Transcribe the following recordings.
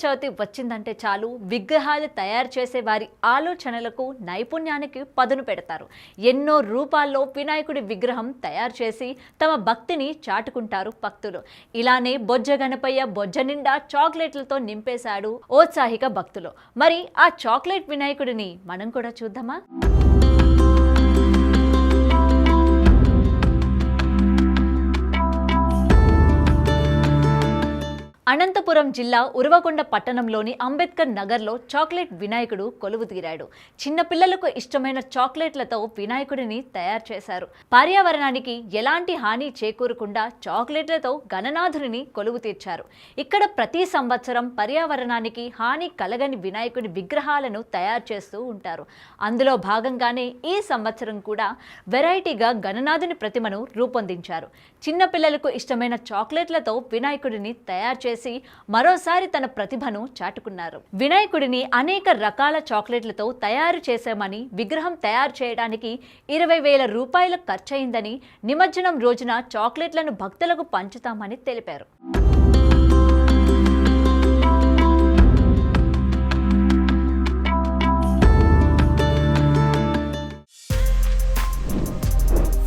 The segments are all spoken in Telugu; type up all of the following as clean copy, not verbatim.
చవితి వచ్చిందంటే చాలు విగ్రహాలు తయారు చేసే వారి ఆలోచనలకు నైపుణ్యానికి పదును పెడతారు. ఎన్నో రూపాల్లో వినాయకుడి విగ్రహం తయారు చేసి తమ భక్తిని చాటుకుంటారు భక్తులు. ఇలానే బొజ్జ గణపయ్య బొజ్జ నిండా చాక్లెట్లతో నింపేశాడు ఔత్సాహిక భక్తులు. మరి ఆ చాక్లెట్ వినాయకుడిని మనం కూడా చూద్దామా? అనంతపురం జిల్లా ఉరవకొండ పట్టణంలోని అంబేద్కర్ నగర్లో చాక్లెట్ వినాయకుడు కొలువు తీరాడు. చిన్నపిల్లలకు ఇష్టమైన చాక్లెట్లతో వినాయకుడిని తయారు చేశారు. పర్యావరణానికి ఎలాంటి హాని చేకూరకుండా చాక్లెట్లతో గణనాథుడిని కొలువు తీర్చారు. ఇక్కడ ప్రతి సంవత్సరం పర్యావరణానికి హాని కలగని వినాయకుడి విగ్రహాలను తయారు చేస్తూ ఉంటారు. అందులో భాగంగానే ఈ సంవత్సరం కూడా వెరైటీగా గణనాథుని ప్రతిమను రూపొందించారు. చిన్నపిల్లలకు ఇష్టమైన చాక్లెట్లతో వినాయకుడిని తయారు చేసి మరోసారి తన ప్రతిభను చాటుకున్నారు. వినాయకుడిని అనేక రకాల చాక్లెట్లతో తయారు చేశామని, విగ్రహం తయారు చేయడానికి 20,000 రూపాయలు ఖర్చయిందని, నిమజ్జనం రోజున చాక్లెట్లను భక్తులకు పంచుతామని తెలిపారు.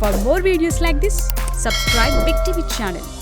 For more videos like this, subscribe Big TV channel.